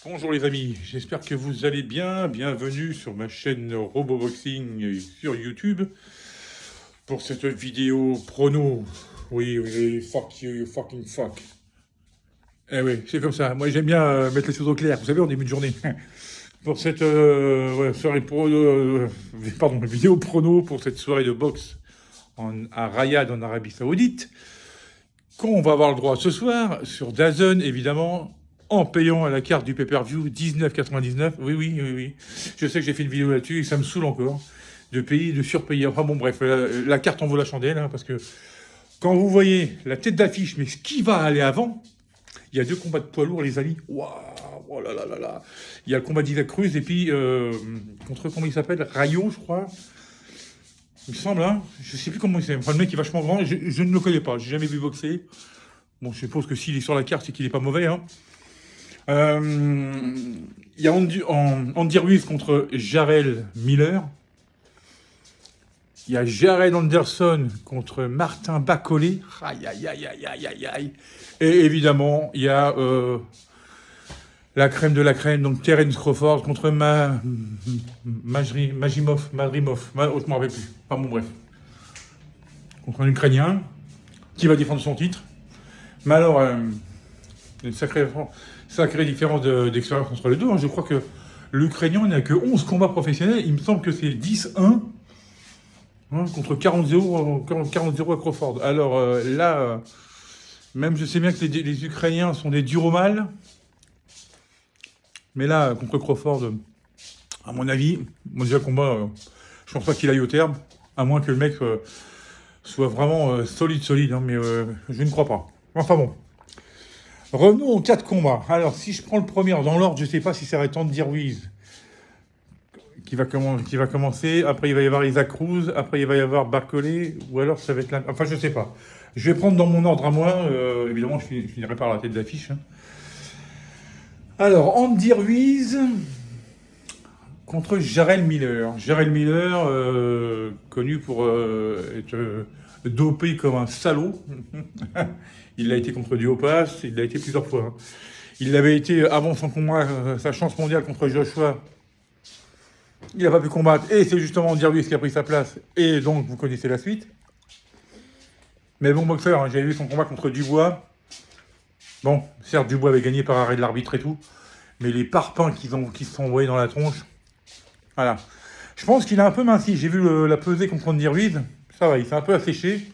Bonjour les amis, j'espère que vous allez bien. Bienvenue sur ma chaîne Roboboxing sur YouTube pour cette vidéo prono. Oui, oui, fuck you, you fucking fuck. Eh oui, c'est comme ça. Moi j'aime bien mettre les choses au clair, vous savez, en début de journée. Pour cette soirée pardon, vidéo prono pour cette soirée de boxe à Riyad en Arabie Saoudite, qu'on va avoir le droit ce soir sur DAZN évidemment. En payant à la carte du pay-per-view 19,99. Oui, oui, oui, oui. Je sais que j'ai fait une vidéo là-dessus et ça me saoule encore de payer, de surpayer. Enfin bon, bref, la carte en vaut la chandelle, hein, parce que quand vous voyez la tête d'affiche, mais ce qui va aller avant, il y a 2 combats de poids lourds, les amis. Waouh, oh là là là là. Il y a le combat d'Isaac Cruz et puis contre, comment il s'appelle, Rayo, je crois. Il me semble, hein. Je sais plus comment il s'appelle. Enfin, le mec est vachement grand. Je ne le connais pas. J'ai jamais vu boxer. Bon, je suppose que s'il est sur la carte, c'est qu'il est pas mauvais, hein. Il y a Andy Ruiz contre Jarrell Miller. Il y a Jared Anderson contre Martin Bakole. Aïe, aïe, aïe, aïe, aïe, aïe, aïe. Et évidemment, il y a la crème de la crème, donc Terence Crawford contre Madrimov. Je m'en rappelle plus. Enfin bon, bref. Contre un Ukrainien qui va défendre son titre. Mais alors, une sacrée différence d'expérience entre les deux. Hein. Je crois que l'Ukrainien n'a que 11 combats professionnels. Il me semble que c'est 10-1 hein, contre 40-0 à Crawford. Alors là, même je sais bien que les Ukrainiens sont des durs au mal. Mais là, contre Crawford, à mon avis, déjà le combat, je pense pas qu'il aille au terme. À moins que le mec soit vraiment solide. Hein, mais je ne crois pas. Enfin bon. Revenons aux 4 combats. Alors, si je prends le premier dans l'ordre, je ne sais pas si ça va être Andy Ruiz qui va commencer. Après, il va y avoir Isaac Cruz. Après, il va y avoir Bakole. Ou alors, ça va être... Enfin, je ne sais pas. Je vais prendre dans mon ordre à moi. Évidemment, je finirai par la tête d'affiche. Hein. Alors, Andy Ruiz contre Jarrell Miller. Jarrell Miller, connu pour être dopé comme un salaud. Il l'a été contre Duhaupas, il l'a été plusieurs fois. Hein. Il l'avait été avant son combat, sa chance mondiale contre Joshua. Il n'a pas pu combattre, et c'est justement Andy Ruiz qui a pris sa place, et donc vous connaissez la suite. Mais bon boxeur, hein, j'avais vu son combat contre Dubois. Bon, certes, Dubois avait gagné par arrêt de l'arbitre et tout, mais les parpaings qui se sont envoyés dans la tronche, voilà. Je pense qu'il a un peu minci. J'ai vu la pesée contre Andy Ruiz, ça va, il s'est un peu asséché.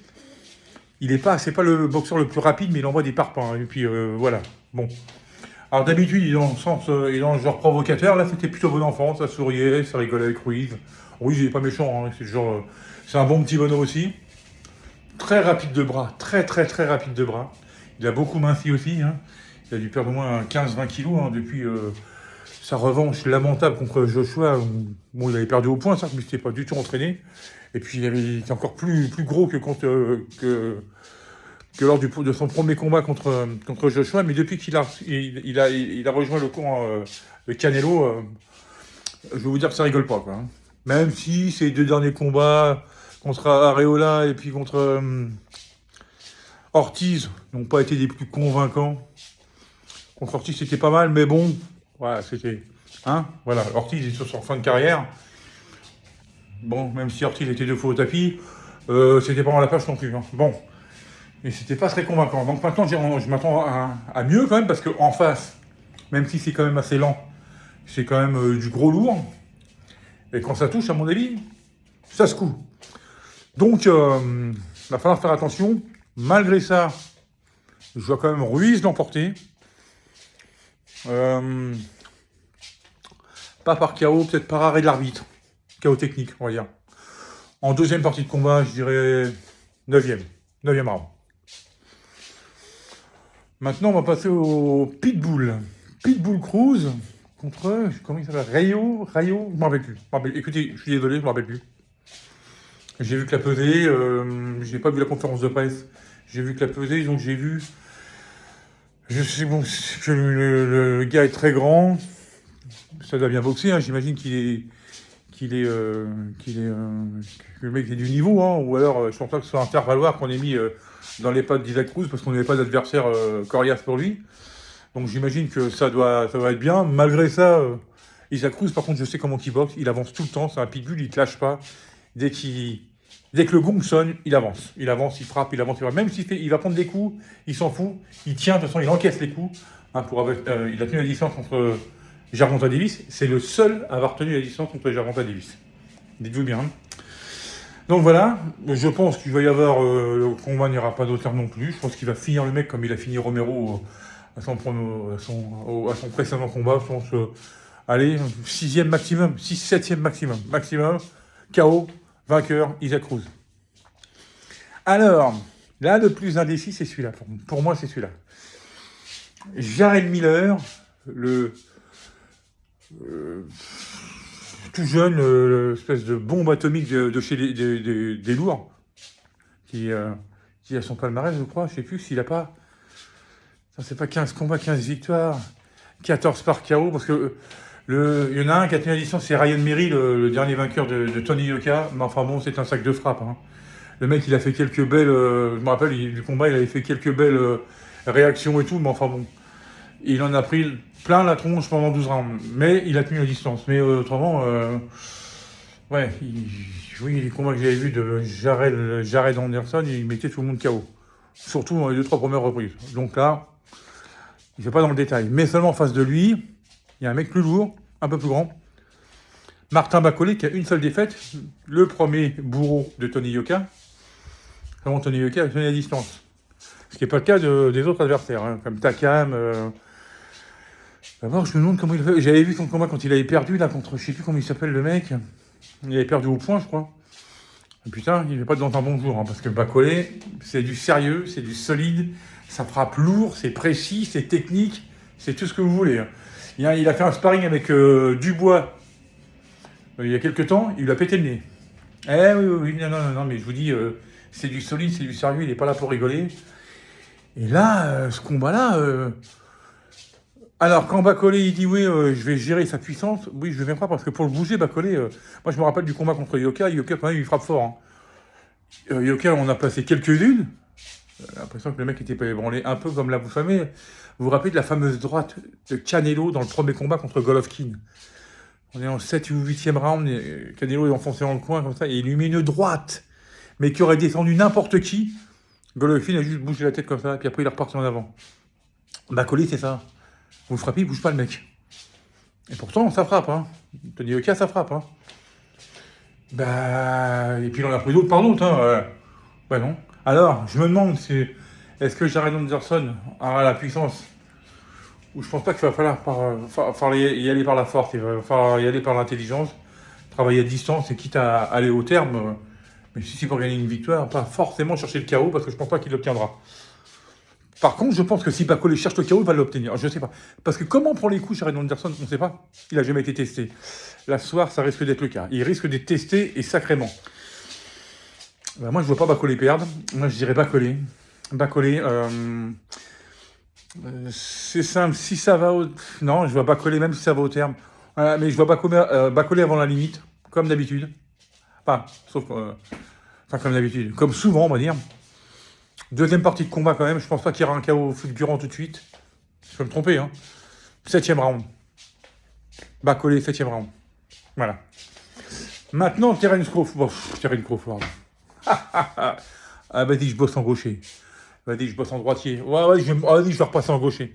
C'est pas le boxeur le plus rapide, mais il envoie des parpaings. Et puis voilà. Bon. Alors d'habitude, il est il est dans le genre provocateur. Là, c'était plutôt bon enfant. Ça souriait, ça rigolait avec Ruiz. Ruiz, il est pas méchant. Hein. C'est genre, c'est un bon petit bonhomme aussi. Très rapide de bras. Très rapide de bras. Il a beaucoup minci aussi. Hein. Il a dû perdre au moins 15-20 kilos hein, depuis sa revanche lamentable contre Joshua. Bon, il avait perdu au point, ça, mais il n'était pas du tout entraîné. Et puis il était encore plus gros que lors de son premier combat contre Joshua. Mais depuis qu'il a rejoint le Canelo, je vais vous dire que ça rigole pas. Quoi, hein. Même si ces 2 derniers combats contre Areola et puis contre Ortiz n'ont pas été des plus convaincants. Contre Ortiz, c'était pas mal, mais bon, voilà, c'était... Hein, voilà, Ortiz est sur son fin de carrière. Bon, même si Ortiz était 2 fois au tapis, c'était pas dans la page non plus. Hein. Bon, mais c'était pas très convaincant. Donc maintenant, je m'attends à mieux quand même, parce qu'en face, même si c'est quand même assez lent, c'est quand même du gros lourd. Et quand ça touche, à mon avis, ça se coud. Donc, il va falloir faire attention. Malgré ça, je vois quand même Ruiz l'emporter. Pas par KO, peut-être par arrêt de l'arbitre. KO technique, on va dire. En deuxième partie de combat, je dirais 9e round. Maintenant, on va passer au Pitbull. Pitbull Cruz contre, comment il s'appelle, Rayo, je ne me rappelle plus. Écoutez, je suis désolé, je ne me rappelle plus. J'ai vu que la pesée, j'ai pas vu la conférence de presse. J'ai vu que la pesée, donc j'ai vu... Je sais bon, que le gars est très grand. Ça doit bien boxer, hein. J'imagine que le mec est du niveau, hein. Ou alors je pense pas que ce soit un faire-valoir qu'on ait mis dans les pattes d'Isaac Cruz parce qu'on n'avait pas d'adversaire coriace pour lui. Donc j'imagine que ça doit être bien. Malgré ça, Isaac Cruz, par contre, je sais comment il boxe. Il avance tout le temps. C'est un pitbull, il ne te lâche pas. Dès que le gong sonne, il avance. Il avance, il frappe, il avance, il frappe. Même il va prendre des coups, il s'en fout. Il tient, de toute façon, il encaisse les coups. Hein, il a tenu la distance contre Gervonta Davis. C'est le seul à avoir tenu la distance contre Gervonta Davis. Dites-vous bien. Donc voilà, je pense qu'il va y avoir, le combat n'ira pas d'auteur non plus. Je pense qu'il va finir le mec comme il a fini Romero à son précédent combat. Je pense, allez, 6e maximum, 7e maximum. Maximum, KO, vainqueur, Isaac Cruz. Alors, là, le plus indécis, c'est celui-là. Pour moi, c'est celui-là. Jarrell Miller, le tout jeune, espèce de bombe atomique de chez des lourds, qui a son palmarès, je crois, je sais plus s'il a pas... Ça, c'est pas 15 combats, 15 victoires, 14 par KO, parce que il y en a un qui a tenu la distance, c'est Ryan Merry, le dernier vainqueur de Tony Yoka, mais enfin bon, c'est un sac de frappe. Hein. Le mec, il a fait quelques belles... je me rappelle, du combat, il avait fait quelques belles réactions et tout, mais enfin bon, il en a pris plein la tronche pendant 12 rounds, mais il a tenu la distance. Mais autrement, ouais, oui, les combats que j'avais vus de Jared Anderson, il mettait tout le monde KO. Surtout dans les 2-3 premières reprises. Donc là, il ne fait pas dans le détail. Mais seulement en face de lui, il y a un mec plus lourd, un peu plus grand, Martin Bakole, qui a une seule défaite, le premier bourreau de Tony Yoka. Vraiment, Tony Yoka a tenu la distance. Ce qui n'est pas le cas des autres adversaires, hein, comme Takam. D'abord, je me demande comment il a fait. J'avais vu son combat quand il avait perdu, là, contre, je sais plus comment il s'appelle le mec. Il avait perdu au point, je crois. Et putain, il n'est pas dans un bon jour, hein, parce que Bakole, c'est du sérieux, c'est du solide, ça frappe lourd, c'est précis, c'est technique, c'est tout ce que vous voulez. Hein. Il a fait un sparring avec Dubois il y a quelques temps, il lui a pété le nez. Eh oui, non, mais je vous dis, c'est du solide, c'est du sérieux, il n'est pas là pour rigoler. Et là, ce combat-là... Alors, quand Bakole, il dit oui, je vais gérer sa puissance, oui, je ne viens pas, parce que pour le bouger, Bakole, moi je me rappelle du combat contre Yoka, quand même, il frappe fort. Hein. Yoka, on a placé quelques-unes, j'ai l'impression que le mec était pas ébranlé, un peu comme là, vous vous rappelez de la fameuse droite de Canelo dans le premier combat contre Golovkin. On est en 7 ou 8e round, et Canelo est enfoncé dans le coin, comme ça, et il lui met une droite, mais qui aurait descendu n'importe qui. Golovkin a juste bougé la tête comme ça, puis après il est reparti en avant. Bakole, c'est ça. Vous le frappez, il bouge pas le mec. Et pourtant, ça frappe, hein. Tony Yoka, ça frappe, hein. Bah, et puis il en a pris d'autres par d'autres, hein. Bah non. Alors, je me demande est-ce que Jared Anderson aura la puissance, ou je pense pas qu'il va falloir y aller par la force, il va falloir y aller par l'intelligence, travailler à distance, et quitte à aller au terme, mais si c'est pour gagner une victoire, pas forcément chercher le KO, parce que je pense pas qu'il l'obtiendra. Par contre, je pense que si Bakole cherche le KO, il va l'obtenir. Je ne sais pas. Parce que comment prend les coups Jared Anderson, on ne sait pas. Il n'a jamais été testé. Là, ce soir, ça risque d'être le cas. Il risque d'être testé, et sacrément. Ben, moi, je ne vois pas Bakole perdre. Moi, je dirais Bakole. Bakole, c'est simple. Si ça va au... Non, je vois Bakole même si ça va au terme. Mais je vois Bakole avant la limite, comme d'habitude. Enfin, sauf... enfin, comme d'habitude. Comme souvent, on va dire. Deuxième partie de combat quand même, je pense pas qu'il y aura un KO fulgurant tout de suite. Je peux me tromper, hein. 7e round. Bakole, 7e round. Voilà. Maintenant, Terence Crawford. Ah, vas-y, je bosse en gaucher. Vas-y, je bosse en droitier. Ouais, vas-y, je vais repasser en gaucher.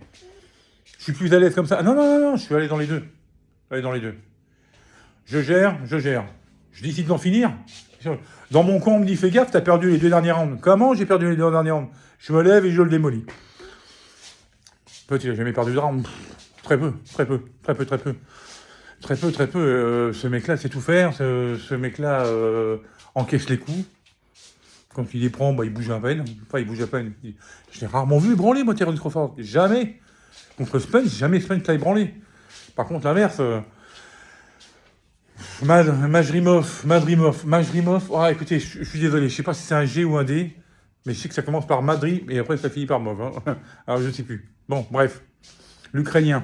Je suis plus à l'aise comme ça. Non, je suis allé dans les deux. Je gère. Je décide d'en finir. Dans mon camp, on me dit, fais gaffe, t'as perdu les 2 derniers rounds. Comment j'ai perdu les 2 derniers rounds? Je me lève et je le démolis. Petit, il n'a jamais perdu de round. Très peu. Ce mec-là sait tout faire. Ce mec-là encaisse les coups. Quand il les prend, bah, il bouge à peine. Enfin, il bouge à peine. Je l'ai rarement vu ébranler, moi, Terence Crawford. Jamais. Contre Spence, jamais Spence l'a ébranlé. Par contre, l'inverse... Majrimov. Oh, écoutez, je suis désolé, je sais pas si c'est un G ou un D, mais je sais que ça commence par Madri et après ça finit par Mov. Hein. Alors je ne sais plus. Bon, bref. L'Ukrainien.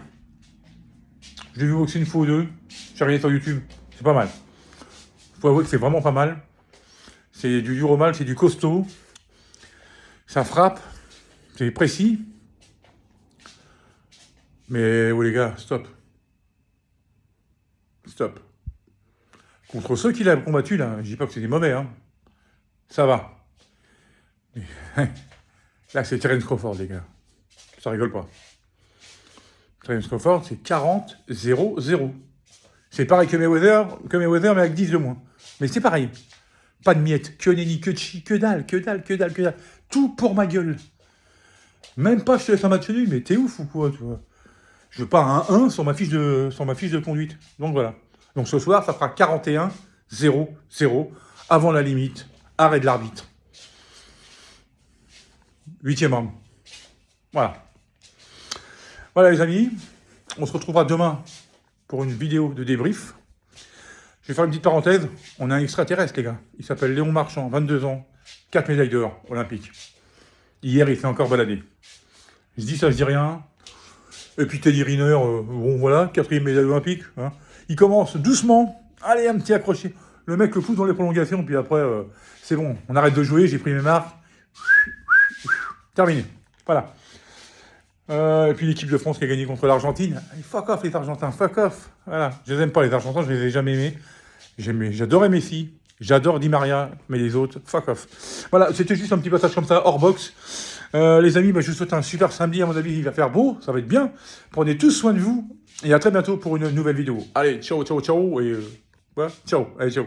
Je l'ai vu boxer une fois ou deux. J'ai regardé sur YouTube. C'est pas mal. Faut avouer que c'est vraiment pas mal. C'est du dur au mal, c'est du costaud. Ça frappe. C'est précis. Mais oui, les gars, stop. Stop. Contre ceux qui l'ont combattu, là, je dis pas que c'est des mauvais, hein. Ça va. Mais, là, c'est Terence Crawford, les gars. Ça rigole pas. Terence Crawford, c'est 40-0-0. C'est pareil que Mayweather, mais avec 10 de moins. Mais c'est pareil. Pas de miettes, que nenni, que chi, que dalle. Tout pour ma gueule. Même pas je te laisse un match nul, mais t'es ouf ou quoi, tu vois. Je veux pas un 1 sur ma fiche de conduite. Donc voilà. Donc ce soir, ça fera 41-0-0 avant la limite. Arrêt de l'arbitre. 8e round. Voilà. Voilà les amis. On se retrouvera demain pour une vidéo de débrief. Je vais faire une petite parenthèse. On a un extraterrestre, les gars. Il s'appelle Léon Marchand, 22 ans, 4 médailles d'or olympiques. Hier, il s'est encore baladé. Je dis ça, je dis rien. Et puis Teddy Riner, bon voilà, 4e médaille olympique. Hein. Il commence doucement. Allez, un petit accroché. Le mec le pousse dans les prolongations, puis après, c'est bon. On arrête de jouer, j'ai pris mes marques. Terminé. Voilà. Et puis l'équipe de France qui a gagné contre l'Argentine. Fuck off les Argentins, fuck off. Voilà. Je les aime pas les Argentins, je les ai jamais aimés. J'adorais Messi, j'adore Di Maria, mais les autres, fuck off. Voilà, c'était juste un petit passage comme ça, hors box. Les amis, je vous souhaite un super samedi, à mon avis, il va faire beau, ça va être bien. Prenez tous soin de vous, et à très bientôt pour une nouvelle vidéo. Allez, ciao, et ciao, allez, ciao.